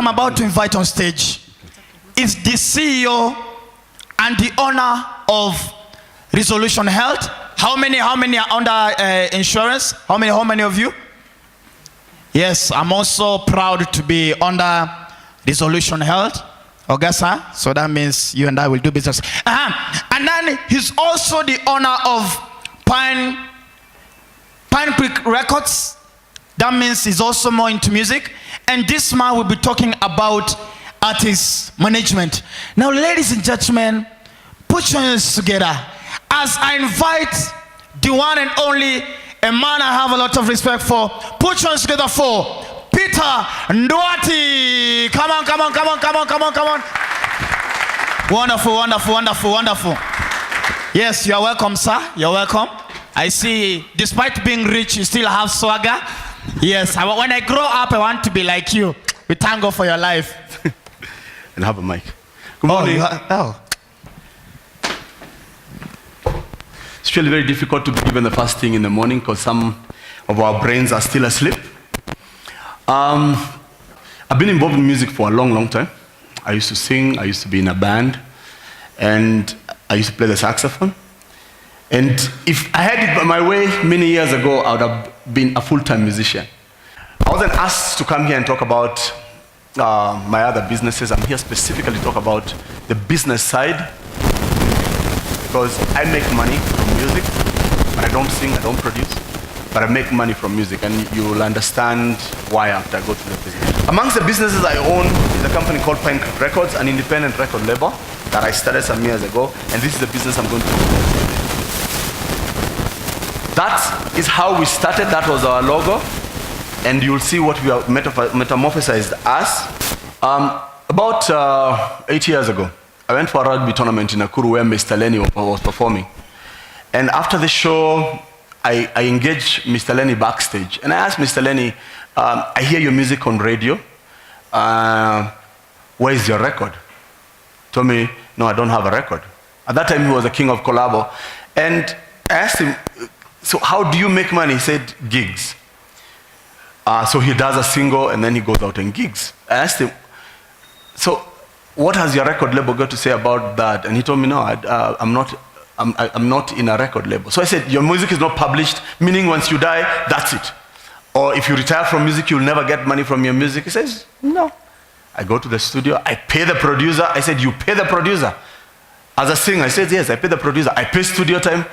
I'm about to invite on stage is the CEO and the owner of Resolution Health. How many are under insurance? How many of you? Yes, I'm also proud to be under Resolution Health. Augusta, so that means you and I will do business. And then he's also the owner of Pine Creek Records. That means he's also more into music. And this man will be talking about artist management. Now, ladies and gentlemen, put your hands together as I invite the one and only, a man I have a lot of respect for. Put your hands together for Peter Nduati. Come on. Wonderful. Yes, you are welcome, sir. You're welcome. I see, despite being rich, you still have swagger. Yes, when I grow up, I want to be like you. We thank God for your life. And have a mic. Good morning. It's really very difficult to be given the first thing in the morning because some of our brains are still asleep. I've been involved in music for a long time. I used to sing, I used to be in a band, and I used to play the saxophone. And if I had it my way many years ago, I would have been a full-time musician. I wasn't asked to come here and talk about my other businesses. I'm here specifically to talk about the business side, because I make money from music, but I don't sing, I don't produce, but I make money from music, and you will understand why after I go through the business. Amongst the businesses I own is a company called Pine Creek Records, an independent record label that I started some years ago, and this is the business I'm going to talk about today. That is how we started. That was our logo, and you'll see what we have metamorphosized as. About 8 years ago, I went for a rugby tournament in Nakuru where Mr. Lenny was performing. And after the show, I engaged Mr. Lenny backstage. And I asked Mr. Lenny, I hear your music on radio. Where is your record? He told me, no, I don't have a record. At that time, he was the king of collabo. And I asked him, so how do you make money? He said, gigs. So he does a single and then he goes out and gigs. I asked him, so what has your record label got to say about that? And he told me, no, I'm not in a record label. So I said, your music is not published, meaning once you die, that's it. Or if you retire from music, you'll never get money from your music. He says, no. I go to the studio, I pay the producer. I said, you pay the producer? As a singer, I said, yes, I pay the producer. I pay studio time,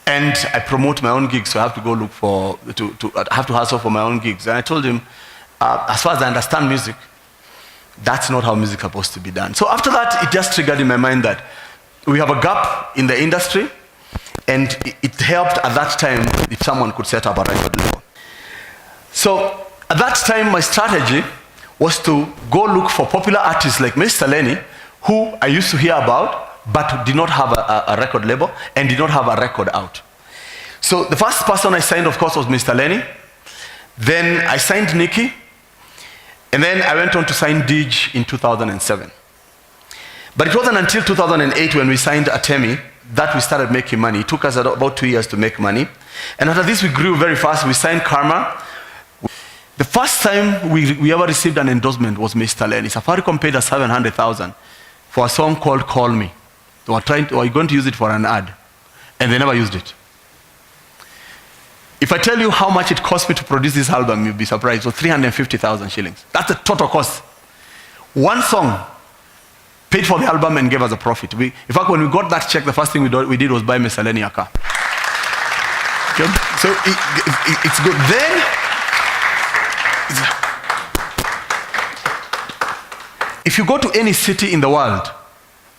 and I promote my own gigs, so I have to go look for, I have to hustle for my own gigs. And I told him, as far as I understand music, that's not how music is supposed to be done. So after that, it just triggered in my mind that we have a gap in the industry, and it helped at that time if someone could set up a record label. So at that time, my strategy was to go look for popular artists like Mr. Lenny, who I used to hear about, but did not have a record label and did not have a record out. So the first person I signed, of course, was Mr. Lenny. Then I signed Nikki. And then I went on to sign Dij in 2007. But it wasn't until 2008 when we signed Atemi that we started making money. It took us about 2 years to make money. And after this, we grew very fast. We signed Karma. The first time we ever received an endorsement was Mr. Lenny. Safaricom paid us 700,000 for a song called Call Me. They were going to use it for an ad, and they never used it. If I tell you how much it cost me to produce this album, you'll be surprised. So 350,000 shillings. That's the total cost. One song paid for the album and gave us a profit. In fact, when we got that check, the first thing we did was buy Mr. Lenny a car. Okay? So it's good. Then, if you go to any city in the world,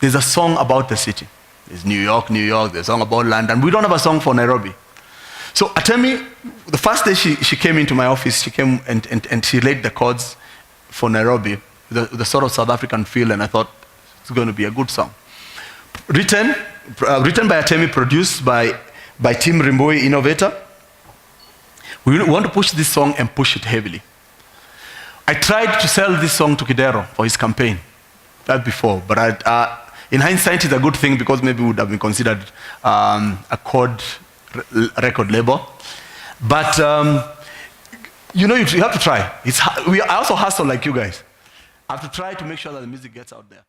there's a song about the city. There's New York, there's a song about London. We don't have a song for Nairobi. So Atemi, the first day she came into my office, she came and she laid the chords for Nairobi, the sort of South African feel, and I thought it's going to be a good song. Written by Atemi, produced by Tim Rimboi, Innovator. We want to push this song and push it heavily. I tried to sell this song to Kidero for his campaign, that before, but in hindsight it's a good thing because maybe it would have been considered a chord record label. But You know, you have to try. I also hustle like you guys. I have to try to make sure that the music gets out there.